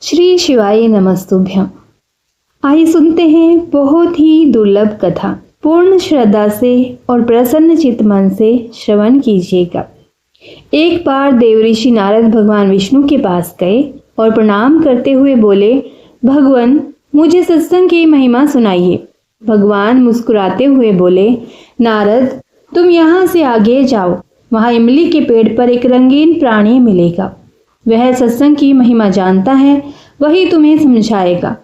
श्री शिवाय नमस्तुभ्यं। आइए सुनते हैं बहुत ही दुर्लभ कथा। पूर्ण श्रद्धा से और प्रसन्न चित्त मन से श्रवण कीजिएगा। एक बार देवऋषि नारद भगवान विष्णु के पास गए और प्रणाम करते हुए बोले, भगवान मुझे सत्संग की महिमा सुनाइए। भगवान मुस्कुराते हुए बोले, नारद तुम यहाँ से आगे जाओ, वहाँ इमली के पेड़ पर एक रंगीन प्राणी मिलेगा। वह सत्संग की महिमा जानता है, वही तुम्हें समझाएगा।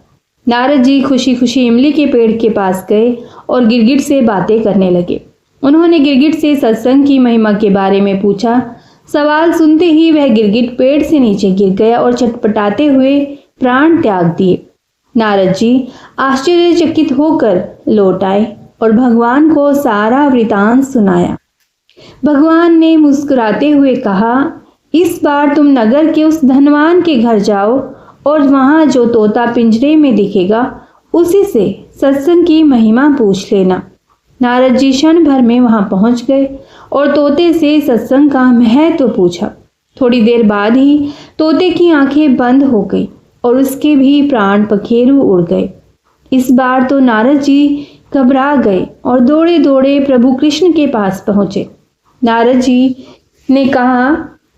नारद जी खुशी खुशी इमली के पेड़ के पास गए और गिरगिट से बातें करने लगे। उन्होंने गिरगिट से सत्संग की महिमा के बारे में पूछा। सवाल सुनते ही वह गिरगिट पेड़ से नीचे गिर गया और छटपटाते हुए प्राण त्याग दिए। नारद जी आश्चर्यचकित होकर लौट आए और भगवान को सारा वृतांत सुनाया। भगवान ने मुस्कुराते हुए कहा, इस बार तुम नगर के उस धनवान के घर जाओ और वहां जो तोता पिंजरे में दिखेगा उसी से सत्संग की महिमा पूछ लेना। नारद जी क्षण भर में वहां पहुंच गए और तोते से सत्संग का महत्व पूछा। थोड़ी देर बाद ही तोते की आंखें बंद हो गई और उसके भी प्राण पखेरु उड़ गए। इस बार तो नारद जी घबरा गए और दौड़े दौड़े प्रभु कृष्ण के पास पहुंचे। नारद जी ने कहा,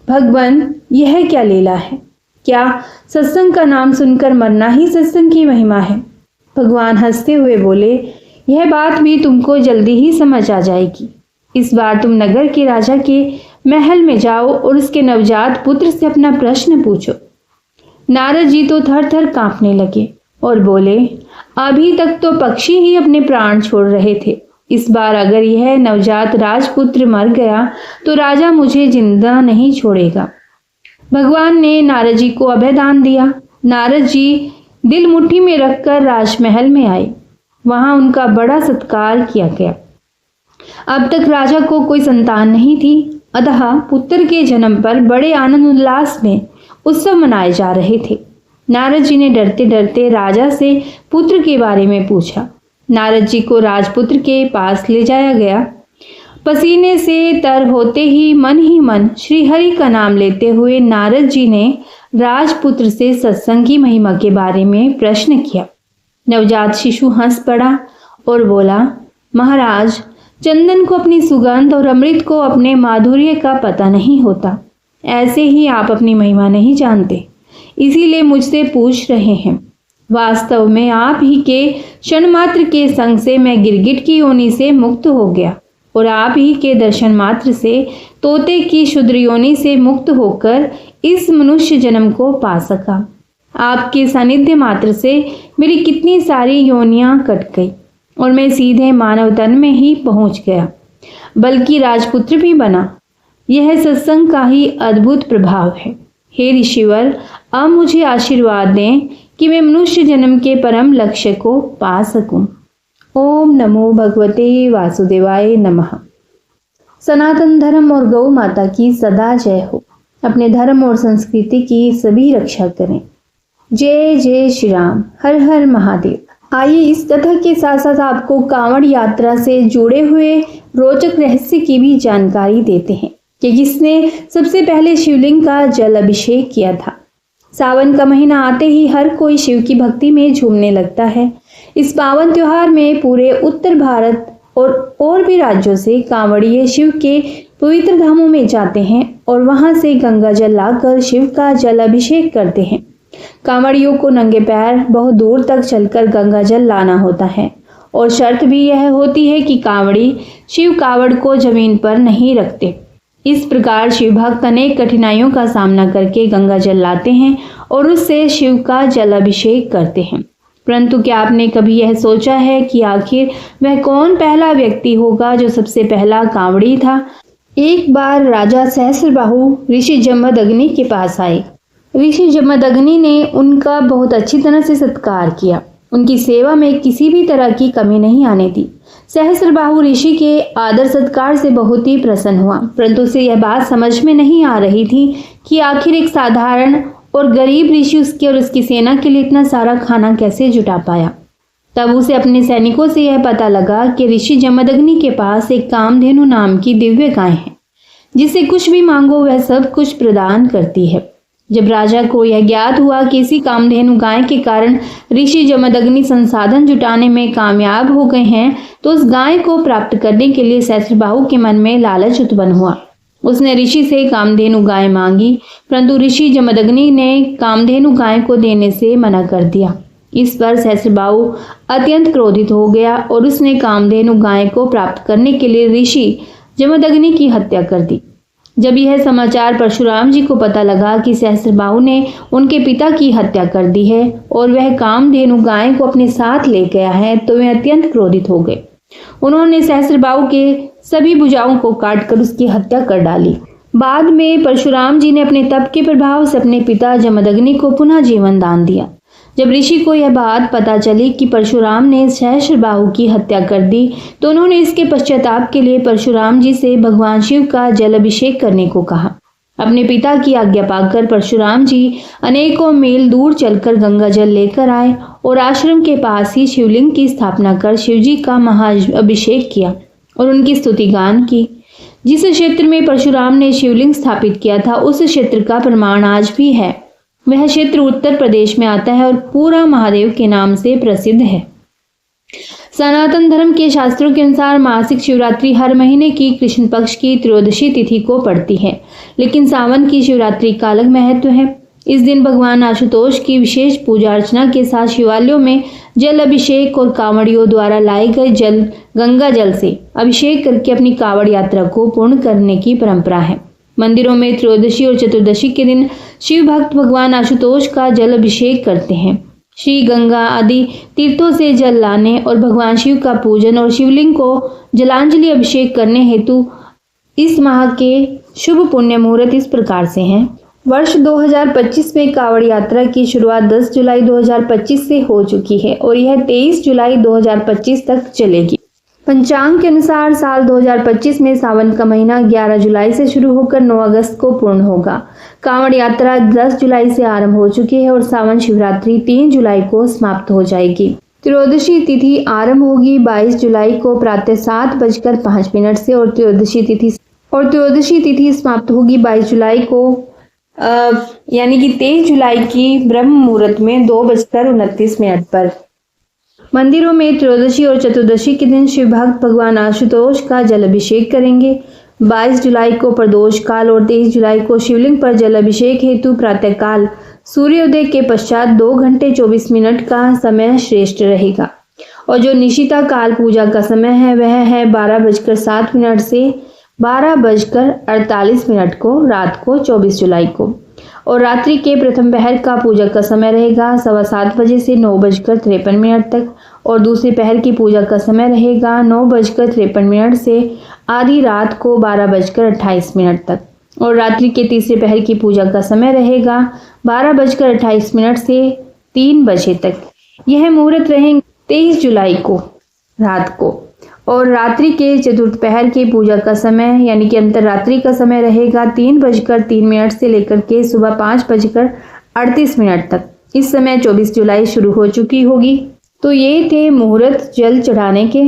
भगवान यह क्या लीला है? क्या सत्संग का नाम सुनकर मरना ही सत्संग की महिमा है? भगवान हंसते हुए बोले, यह बात भी तुमको जल्दी ही समझ आ जाएगी। इस बार तुम नगर के राजा के महल में जाओ और उसके नवजात पुत्र से अपना प्रश्न पूछो। नारद जी तो थर थर कांपने लगे और बोले, अभी तक तो पक्षी ही अपने प्राण छोड़ रहे थे। इस बार अगर यह नवजात राजपुत्र मर गया तो राजा मुझे जिंदा नहीं छोड़ेगा। भगवान ने नारद जी को अभयदान दिया। नारद जी दिल मुट्ठी में रखकर राजमहल में आए। वहां उनका बड़ा सत्कार किया गया। अब तक राजा को कोई संतान नहीं थी, अतः पुत्र के जन्म पर बड़े आनंद उल्लास में उत्सव मनाए जा रहे थे। नारद जी ने डरते डरते राजा से पुत्र के बारे में पूछा। नारद जी को राजपुत्र के पास ले जाया गया। पसीने से तर होते ही मन श्री हरि का नाम लेते हुए नारद जी ने राजपुत्र से सत्संग की महिमा के बारे में प्रश्न किया। नवजात शिशु हंस पड़ा और बोला, महाराज चंदन को अपनी सुगंध और अमृत को अपने माधुर्य का पता नहीं होता। ऐसे ही आप अपनी महिमा नहीं जानते, इसीलिए मुझसे पूछ रहे हैं। वास्तव में आप ही के क्षण मात्र के संग से मैं गिरगिट की योनि से मुक्त हो गया और आप ही के दर्शन मात्र से तोते की क्षुद्र योनि से मुक्त होकर इस मनुष्य जन्म को पा सका। आपके सानिध्य मात्र से मेरी कितनी सारी योनियां कट गई और मैं सीधे मानव तन में ही पहुंच गया, बल्कि राजपुत्र भी बना। यह सत्संग का ही अद्भुत प्रभाव है। हे ऋषिवर, अब मुझे आशीर्वाद दें कि मैं मनुष्य जन्म के परम लक्ष्य को पा सकूं। ओम नमो भगवते वासुदेवाय नमः। सनातन धर्म और गौ माता की सदा जय हो। अपने धर्म और संस्कृति की सभी रक्षा करें। जय जय श्री राम, हर हर महादेव। आइए इस कथा के साथ साथ आपको कांवड़ यात्रा से जुड़े हुए रोचक रहस्य की भी जानकारी देते हैं कि किसने सबसे पहले शिवलिंग का जल अभिषेक किया था। सावन का महीना आते ही हर कोई शिव की भक्ति में झूमने लगता है। इस पावन त्योहार में पूरे उत्तर भारत और भी राज्यों से कांवड़िए शिव के पवित्र धामों में जाते हैं और वहां से गंगा जल लाकर शिव का जल अभिषेक करते हैं। कांवड़ियों को नंगे पैर बहुत दूर तक चलकर गंगा जल लाना होता है और शर्त भी यह होती है कि कांवड़ी शिव कावड़ को जमीन पर नहीं रखते। इस प्रकार शिव भक्त अनेक कठिनाइयों का सामना करके गंगा जल लाते हैं और उससे शिव का जल अभिषेक करते हैं। परंतु क्या आपने कभी यह सोचा है कि आखिर वह कौन पहला व्यक्ति होगा जो सबसे पहला कांवड़ी था? एक बार राजा सहस्त्रबाहु ऋषि जमदग्नि के पास आए। ऋषि जमदग्नि ने उनका बहुत अच्छी तरह से सत्कार किया। उनकी सेवा में किसी भी तरह की कमी नहीं आने दी। सहस्त्रबाहु ऋषि के आदर सत्कार से बहुत ही प्रसन्न हुआ, परंतु उसे यह बात समझ में नहीं आ रही थी कि आखिर एक साधारण और गरीब ऋषि उसके और उसकी सेना के लिए इतना सारा खाना कैसे जुटा पाया। तब उसे अपने सैनिकों से यह पता लगा कि ऋषि जमदग्नि के पास एक कामधेनु नाम की दिव्य गाय है, जिसे कुछ भी मांगो वह सब कुछ प्रदान करती है। जब राजा को यह ज्ञात हुआ कि इसी कामधेनु गाय के कारण ऋषि जमदग्नि संसाधन जुटाने में कामयाब हो गए हैं, तो उस गाय को प्राप्त करने के लिए सहस्त्रबाहु के मन में लालच उत्पन्न हुआ। उसने ऋषि से कामधेनु गाय मांगी, परंतु ऋषि जमदग्नि ने कामधेनु गाय को देने से मना कर दिया। इस पर सहस्त्रबाहु अत्यंत क्रोधित हो गया और उसने कामधेनु गाय को प्राप्त करने के लिए ऋषि जमदग्नि की हत्या कर दी। जब यह समाचार परशुराम जी को पता लगा कि सहस्त्रबाहु ने उनके पिता की हत्या कर दी है और वह कामधेनु गाय को अपने साथ ले गया है, तो वे अत्यंत क्रोधित हो गए। उन्होंने सहस्त्रबाहु के सभी भुजाओं को काटकर उसकी हत्या कर डाली। बाद में परशुराम जी ने अपने तप के प्रभाव से अपने पिता जमदग्नि को पुनः जीवन दान दिया। जब ऋषि को यह बात पता चली कि परशुराम ने सहस्त्रबाहु की हत्या कर दी, तो उन्होंने इसके पश्चाताप के लिए परशुराम जी से भगवान शिव का जल अभिषेक करने को कहा। अपने पिता की आज्ञा पाकर परशुराम जी अनेकों मील दूर चलकर गंगा जल लेकर आए और आश्रम के पास ही शिवलिंग की स्थापना कर शिवजी का महाअभिषेक किया और उनकी स्तुति गान की। जिस क्षेत्र में परशुराम ने शिवलिंग स्थापित किया था, उस क्षेत्र का प्रमाण आज भी है। वह क्षेत्र उत्तर प्रदेश में आता है और पूरा महादेव के नाम से प्रसिद्ध है। सनातन धर्म के शास्त्रों के अनुसार मासिक शिवरात्रि हर महीने की कृष्ण पक्ष की त्रयोदशी तिथि को पड़ती है, लेकिन सावन की शिवरात्रि का अलग महत्व है। इस दिन भगवान आशुतोष की विशेष पूजा अर्चना के साथ शिवालयों में जल अभिषेक और कांवड़ियों द्वारा लाए गए जल गंगा जल से अभिषेक करके अपनी कांवड़ यात्रा को पूर्ण करने की परंपरा है। मंदिरों में त्रयोदशी और चतुर्दशी के दिन शिव भक्त भगवान आशुतोष का जल अभिषेक करते हैं। श्री गंगा आदि तीर्थों से जल लाने और भगवान शिव का पूजन और शिवलिंग को जलांजलि अभिषेक करने हेतु इस माह के शुभ पुण्य मुहूर्त इस प्रकार से हैं। वर्ष 2025 में कांवड़ यात्रा की शुरुआत 10 जुलाई 2025 से हो चुकी है और यह 23 जुलाई 2025 तक चलेगी। पंचांग के अनुसार साल 2025 में सावन का महीना 11 जुलाई से शुरू होकर 9 अगस्त को पूर्ण होगा। कांवड़ यात्रा 10 जुलाई से आरंभ हो चुकी है और सावन शिवरात्रि 3 जुलाई को समाप्त हो जाएगी। त्रयोदशी तिथि आरंभ होगी 22 जुलाई को प्रातः 7:05 से और त्रयोदशी तिथि समाप्त होगी 22 जुलाई को यानी कि 23 जुलाई की ब्रह्म मुहूर्त में 2:29 पर। मंदिरों में त्रयोदशी और चतुर्दशी के दिन शिव भक्त भगवान आशुतोष का जल अभिषेक करेंगे। 22 जुलाई को प्रदोष काल और 23 जुलाई को शिवलिंग पर जल अभिषेक हेतु प्रातः काल सूर्योदय के पश्चात 2 घंटे 24 मिनट का समय श्रेष्ठ रहेगा और जो निशिता काल पूजा का समय है वह है 12:07 से 12:48 को रात को 24 जुलाई को और रात्रि के प्रथम पहर का पूजा का समय रहेगा 7:15 बजे से 9:53 तक और दूसरी पहर की पूजा का समय रहेगा 9:53 से आधी रात को 12:28 तक और रात्रि के तीसरे पहर की पूजा का समय रहेगा 12:28 से 3 बजे तक। यह मुहूर्त रहेंगे 23 जुलाई को रात को और रात्रि के चतुर्थ पहर की पूजा का समय यानी कि अंतररात्रि का समय रहेगा 3:03 से लेकर के सुबह 5:38 तक। इस समय 24 जुलाई शुरू हो चुकी होगी। तो ये थे मुहूर्त जल चढ़ाने के।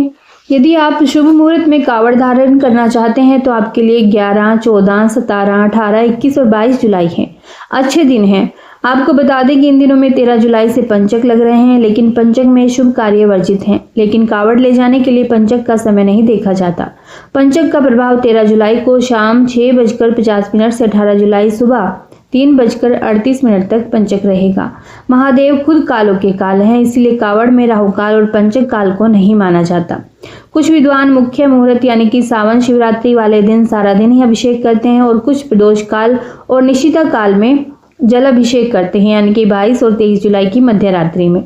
यदि आप शुभ मुहूर्त में कांवड़ धारण करना चाहते हैं तो आपके लिए 11, 14, 17, 18, 21 और 22 जुलाई हैं। अच्छे दिन हैं। आपको बता दें कि इन दिनों में 13 जुलाई से पंचक लग रहे हैं, लेकिन पंचक में शुभ कार्य वर्जित हैं। लेकिन कांवड़ ले जाने के लिए पंचक का समय नहीं देखा जाता। पंचक का प्रभाव 13 जुलाई को शाम 6:50 से 18 जुलाई सुबह 3:38 तक पंचक रहेगा। महादेव खुद कालों के काल हैं, इसलिए कांवड़ में राहु काल और पंचक काल को नहीं माना जाता। कुछ विद्वान मुख्य मुहूर्त यानी कि सावन शिवरात्रि वाले दिन सारा दिन ही अभिषेक करते हैं और कुछ प्रदोष काल और निशिता काल में जल अभिषेक करते हैं यानी कि 22 और 23 जुलाई की मध्य रात्रि में।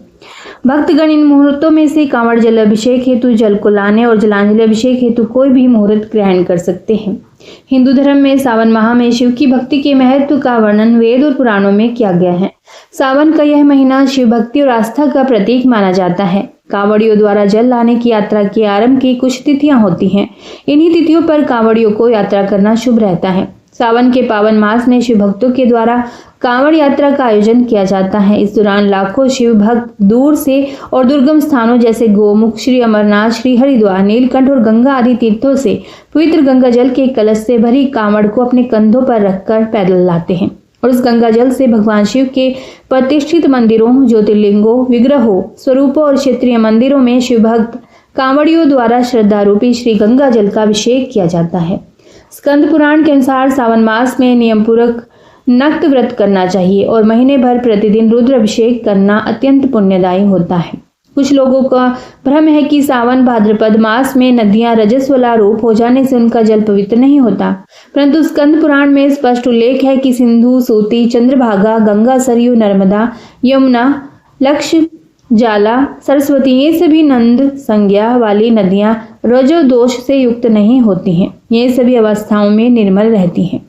भक्तगण इन मुहूर्तों में से कांवड़ जल अभिषेक हेतु जल को लाने और जलांजलि अभिषेक हेतु कोई भी मुहूर्त ग्रहण कर सकते हैं। हिंदू धर्म में सावन माह में शिव की भक्ति के महत्व का वर्णन वेद और पुराणों में किया गया है। सावन का यह महीना शिव भक्ति और आस्था का प्रतीक माना जाता है। कांवड़ियों द्वारा जल लाने की यात्रा के आरंभ की कुछ तिथियां होती हैं। इन्हीं तिथियों पर कांवड़ियों को यात्रा करना शुभ रहता है। सावन के पावन मास में शिव भक्तों के द्वारा कांवड़ यात्रा का आयोजन किया जाता है। इस दौरान लाखों शिव भक्त दूर से और दुर्गम स्थानों जैसे गोमुख, श्री अमरनाथ, श्री हरिद्वार, नीलकंठ और गंगा आदि तीर्थों से पवित्र गंगा जल के कलश से भरी कांवड़ को अपने कंधों पर रखकर पैदल लाते हैं। और उस गंगा जल से भगवान शिव के प्रतिष्ठित मंदिरों, ज्योतिर्लिंगों, विग्रहों, स्वरूपों और क्षेत्रीय मंदिरों में शिव भक्त कांवड़ियों द्वारा श्रद्धा रूपी श्री गंगा जल का अभिषेक किया जाता है। स्कंद पुराण के अनुसार सावन मास में नियम पूर्वक नक्त व्रत करना चाहिए और महीने भर प्रतिदिन रुद्र अभिषेक करना अत्यंत पुण्यदायी होता है। कुछ लोगों का भ्रम है कि सावन भाद्रपद मास में नदियां रजस्वला रूप हो जाने से उनका जल पवित्र नहीं होता, परंतु स्कंद पुराण में स्पष्ट उल्लेख है कि सिंधु, सूती, चंद्रभागा, गंगा, सरयू, नर्मदा, यमुना, लक्ष्य, जाला, सरस्वती ये सभी नंद संज्ञा वाली नदियां रजो दोष से युक्त नहीं होती हैं। ये सभी अवस्थाओं में निर्मल रहती हैं।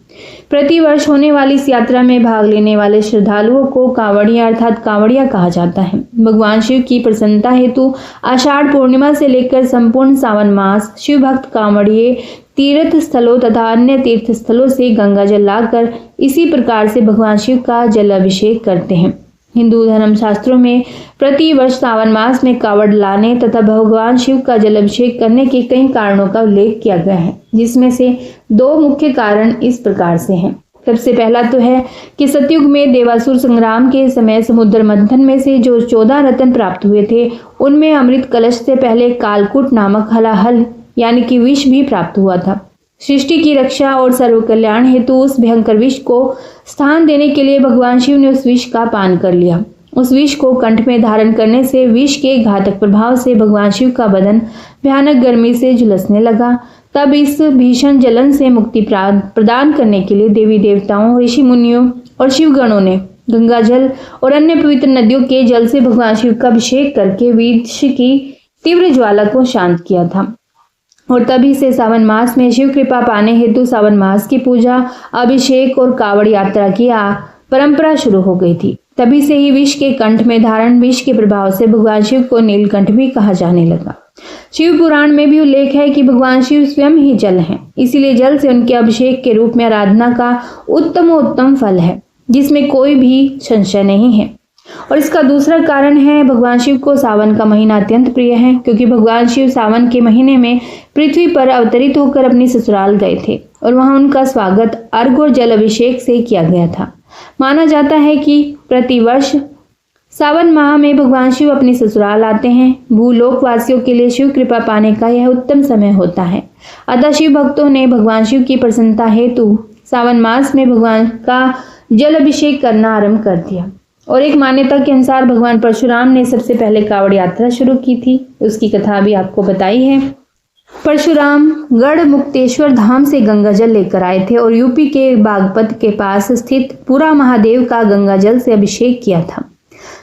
प्रतिवर्ष होने वाली इस यात्रा में भाग लेने वाले श्रद्धालुओं को कांवड़िया अर्थात कांवड़िया कहा जाता है। भगवान शिव की प्रसन्नता हेतु आषाढ़ पूर्णिमा से लेकर संपूर्ण सावन मास शिव भक्त कांवड़िए तीर्थ स्थलों तथा अन्य तीर्थ स्थलों से गंगा जल लाकर इसी प्रकार से भगवान शिव का जल अभिषेक करते हैं। हिंदू धर्म शास्त्रों में प्रति वर्ष सावन मास में कावड़ लाने तथा भगवान शिव का जल अभिषेक करने के कई कारणों का उल्लेख किया गया है, जिसमें से 2 मुख्य कारण इस प्रकार से हैं। सबसे पहला तो है कि सतयुग में देवासुर संग्राम के समय समुद्र मंथन में से जो 14 रत्न प्राप्त हुए थे, उनमें अमृत कलश से पहले कालकूट नामक हलाहल यानी कि विष भी प्राप्त हुआ था। सृष्टि की रक्षा और सर्व कल्याण हेतु उस भयंकर विष को स्थान देने के लिए भगवान शिव ने उस विष का पान कर लिया। उस विष को कंठ में धारण करने से विष के घातक प्रभाव से भगवान शिव का बदन भयानक गर्मी से झुलसने लगा। तब इस भीषण जलन से मुक्ति प्रदान करने के लिए देवी देवताओं, ऋषि मुनियों और शिवगणों ने गंगा जल और अन्य पवित्र नदियों के जल से भगवान शिव का अभिषेक करके विष की तीव्र ज्वाला को शांत किया था। और तभी से सावन मास में शिव कृपा पाने हेतु सावन मास की पूजा, अभिषेक और कावड़ यात्रा की परंपरा शुरू हो गई थी। तभी से ही विष के कंठ में धारण विष के प्रभाव से भगवान शिव को नीलकंठ भी कहा जाने लगा। शिव पुराण में भी उल्लेख है कि भगवान शिव स्वयं ही जल हैं, इसीलिए जल से उनके अभिषेक के रूप में आराधना का उत्तमोत्तम फल है, जिसमें कोई भी संशय नहीं है। और इसका दूसरा कारण है भगवान शिव को सावन का महीना अत्यंत प्रिय है, क्योंकि भगवान शिव सावन के महीने में पृथ्वी पर अवतरित होकर अपनी ससुराल गए थे और वहां उनका स्वागत अर्घ्य और जल अभिषेक से किया गया था। माना जाता है कि प्रतिवर्ष सावन माह में भगवान शिव अपनी ससुराल आते हैं। भूलोक वासियों के लिए शिव कृपा पाने का यह उत्तम समय होता है। अतः शिव भक्तों ने भगवान शिव की प्रसन्नता हेतु सावन मास में भगवान का जल अभिषेक करना आरंभ कर दिया। और एक मान्यता के अनुसार भगवान परशुराम ने सबसे पहले कावड़ यात्रा शुरू की थी। उसकी कथा भी आपको बताई है। परशुराम गढ़ मुक्तेश्वर धाम से गंगा जल लेकर आए थे और यूपी के बागपत के पास स्थित पुरा महादेव का गंगा जल से अभिषेक किया था।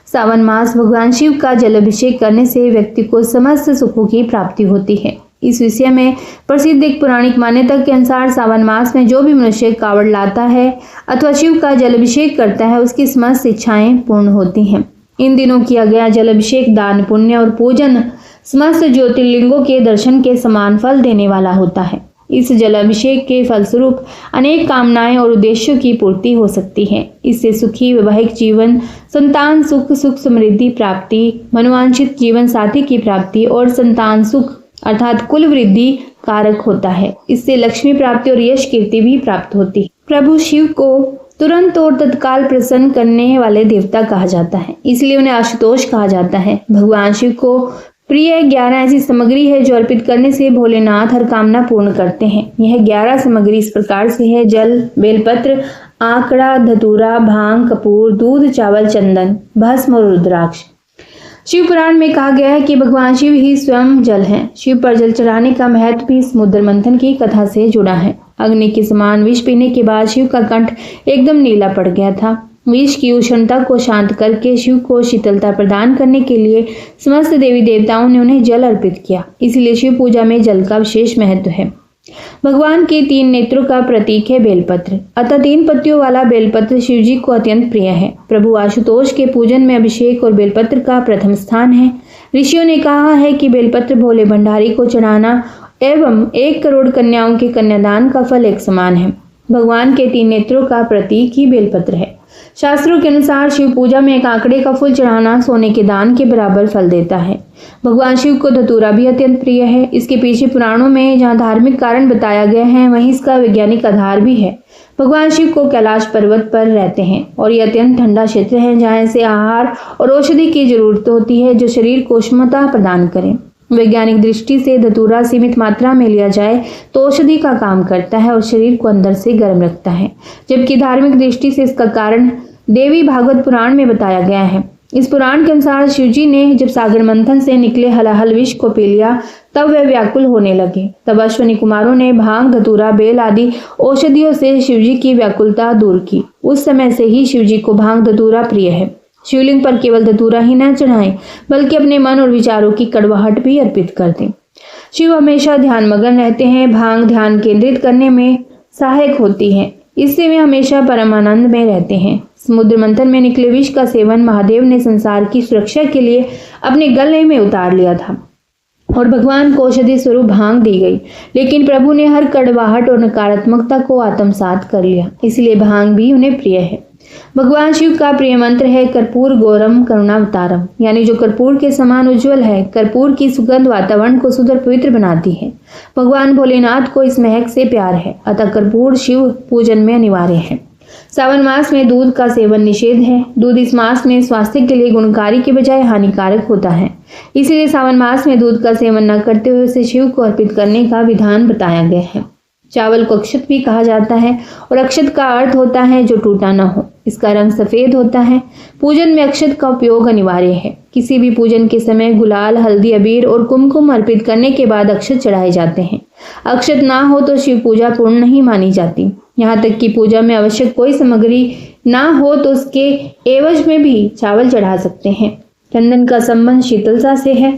सावन मास भगवान शिव का जल अभिषेक करने से व्यक्ति को समस्त सुखों की प्राप्ति होती है। इस विषय में प्रसिद्ध एक पौराणिक मान्यता के अनुसार सावन मास में जो भी मनुष्य कावड़ लाता है अथवा शिव का जल अभिषेक करता है, उसकी समस्त इच्छाएं पूर्ण होती हैं। इन दिनों किया गया जल अभिषेक दान, पुण्य और पूजन समस्त ज्योतिर्लिंगों के दर्शन के समान फल देने वाला होता है। इस जल अभिषेक के फलस्वरूप अनेक कामनाएं और उद्देश्यों की पूर्ति हो सकती है। इससे सुखी वैवाहिक जीवन, संतान सुख, सुख समृद्धि प्राप्ति, मनोवांछित जीवन साथी की प्राप्ति और संतान सुख अर्थात कुल वृद्धि कारक होता है। इससे लक्ष्मी प्राप्ति और यश कीर्ति भी प्राप्त होती है। प्रभु शिव को तुरंत और तत्काल प्रसन्न करने वाले देवता कहा जाता है, इसलिए उन्हें आशुतोष कहा जाता है। भगवान शिव को प्रिय 11 ऐसी सामग्री है जो अर्पित करने से भोलेनाथ हर कामना पूर्ण करते हैं। यह 11 सामग्री इस प्रकार से है: जल, बेलपत्र, आंकड़ा, धतूरा, भांग, कपूर, दूध, चावल, चंदन, भस्म और रुद्राक्ष। शिव पुराण में कहा गया है कि भगवान शिव ही स्वयं जल हैं। शिव पर जल चढ़ाने का महत्व भी समुद्र मंथन की कथा से जुड़ा है। अग्नि के समान विष पीने के बाद शिव का कंठ एकदम नीला पड़ गया था। विष की उष्णता को शांत करके शिव को शीतलता प्रदान करने के लिए समस्त देवी देवताओं ने उन्हें जल अर्पित किया। इसलिए शिव पूजा में जल का विशेष महत्व है। भगवान के 3 नेत्रों का प्रतीक है बेलपत्र, अतः 3 पत्तियों वाला बेलपत्र शिव जी को अत्यंत प्रिय है। प्रभु आशुतोष के पूजन में अभिषेक और बेलपत्र का प्रथम स्थान है। ऋषियों ने कहा है कि बेलपत्र भोले भंडारी को चढ़ाना एवं 1 करोड़ कन्याओं के कन्यादान का फल एक समान है। भगवान के 3 नेत्रों का प्रतीक ही बेलपत्र है। शास्त्रों के अनुसार शिव पूजा में एक आंकड़े का फूल चढ़ाना सोने के दान के बराबर फल देता है। भगवान शिव को धतूरा भी अत्यंत प्रिय है। इसके पीछे पुराणों में जहाँ धार्मिक कारण बताया गया है, वहीं इसका वैज्ञानिक आधार भी है। भगवान शिव को कैलाश पर्वत पर रहते हैं और यह अत्यंत ठंडा क्षेत्र है जहाँ से आहार और औषधि की जरूरत होती है जो शरीर को उष्णता प्रदान करें। वैज्ञानिक दृष्टि से धतूरा सीमित मात्रा में लिया जाए तो औषधि का काम करता है और शरीर को अंदर से गर्म रखता है, जबकि धार्मिक दृष्टि से इसका कारण देवी भागवत पुराण में बताया गया है। इस पुराण के अनुसार शिवजी ने जब सागर मंथन से निकले हलाहल विष को पी लिया तब वे व्याकुल होने लगे। तब अश्विनी कुमारों ने भांग, धतूरा, बेल आदि औषधियों से शिवजी की व्याकुलता दूर की। उस समय से ही शिवजी को भांग, धतूरा प्रिय है। शिवलिंग पर केवल धतूरा ही न चढ़ाएं बल्कि अपने मन और विचारों की कड़वाहट भी अर्पित कर दें। शिव हमेशा ध्यान मग्न रहते हैं। भांग ध्यान केंद्रित करने में सहायक होती है, इससे वे हमेशा परमानंद में रहते हैं। समुद्र मंथन में निकले विष का सेवन महादेव ने संसार की सुरक्षा के लिए अपने गले में उतार लिया था और भगवान को औषधि स्वरूप भांग दी गई, लेकिन प्रभु ने हर कड़वाहट और नकारात्मकता को आत्मसात कर लिया, इसलिए भांग भी उन्हें प्रिय है। भगवान शिव का प्रिय मंत्र है कर्पूर गौरम करुणावतारम, यानी जो कर्पूर के समान उज्जवल है। कर्पूर की सुगंध वातावरण को शुद्ध और पवित्र बनाती है। भगवान भोलेनाथ को इस महक से प्यार है, अतः कर्पूर शिव पूजन में अनिवार्य है। सावन मास में दूध का सेवन निषेध है। दूध इस मास में स्वास्थ्य के लिए गुणकारी के बजाय हानिकारक होता है, इसलिए सावन मास में दूध का सेवन न करते हुए उसे शिव को अर्पित करने का विधान बताया गया है। चावल को अक्षत भी कहा जाता है और अक्षत का अर्थ होता है जो टूटा न हो। इसका रंग सफेद होता है। पूजन में अक्षत का उपयोग अनिवार्य है। किसी भी पूजन के समय गुलाल, हल्दी, अबीर और कुमकुम अर्पित करने के बाद अक्षत चढ़ाए जाते हैं। अक्षत ना हो तो शिव पूजा पूर्ण नहीं मानी जाती। यहाँ तक कि पूजा में आवश्यक कोई सामग्री ना हो तो उसके एवज में भी चावल चढ़ा सकते हैं। चंदन का संबंध शीतलता से है।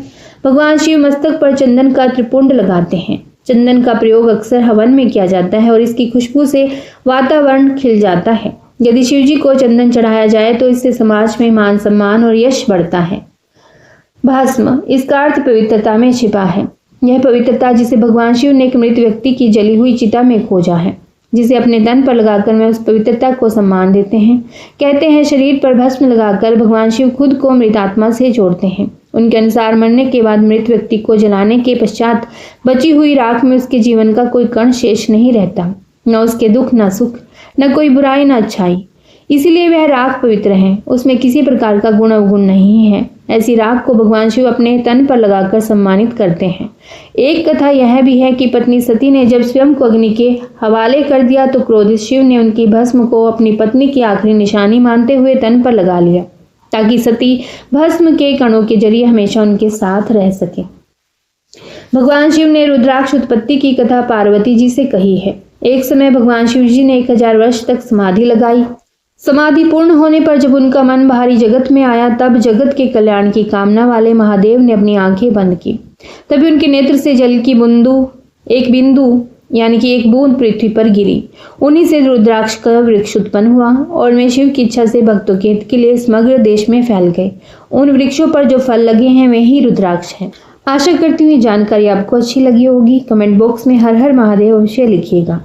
भगवान शिव मस्तक पर चंदन का त्रिपुंड लगाते हैं। चंदन का प्रयोग अक्सर हवन में किया जाता है और इसकी खुशबू से वातावरण खिल जाता है। यदि शिवजी को चंदन चढ़ाया जाए तो इससे समाज में मान सम्मान और यश बढ़ता है। भस्म, इसका अर्थ पवित्रता में छिपा है। यह पवित्रता जिसे भगवान शिव ने एक मृत व्यक्ति की जली हुई चिता में खोजा है, जिसे अपने तन पर लगाकर वे उस पवित्रता को सम्मान देते हैं। कहते हैं शरीर पर भस्म लगाकर भगवान शिव खुद को मृत आत्मा से जोड़ते हैं। उनके अनुसार मरने के बाद मृत व्यक्ति को जलाने के पश्चात बची हुई राख में उसके जीवन का कोई कण शेष नहीं रहता, न उसके दुख, न सुख, न कोई बुराई, न अच्छाई। इसीलिए वह राख पवित्र है, उसमें किसी प्रकार का गुण अवगुण नहीं है। ऐसी राख को भगवान शिव अपने तन पर लगाकर सम्मानित करते हैं। एक कथा यह भी है कि पत्नी सती ने जब स्वयं को अग्नि के हवाले कर दिया तो क्रोधित शिव ने उनकी भस्म को अपनी पत्नी की आखिरी निशानी मानते हुए तन पर लगा लिया, ताकि सती भस्म के कणों के जरिए हमेशा उनके साथ रह सके। भगवान शिव ने रुद्राक्ष उत्पत्ति की कथा पार्वती जी से कही है। एक समय भगवान शिव जी ने 1000 वर्ष तक समाधि लगाई। समाधि पूर्ण होने पर जब उनका मन बाहरी जगत में आया तब जगत के कल्याण की कामना वाले महादेव ने अपनी आंखें बंद की। तभी उनके नेत्र से जल की एक बिंदु यानी कि एक बूंद पृथ्वी पर गिरी। उन्हीं से रुद्राक्ष का वृक्ष उत्पन्न हुआ और वे शिव की इच्छा से भक्तों के हित के लिए समग्र देश में फैल गए। उन वृक्षों पर जो फल लगे हैं वे ही रुद्राक्ष हैं। आशा करती हूँ जानकारी आपको अच्छी लगी होगी। कमेंट बॉक्स में हर हर महादेव अवश्य लिखिएगा।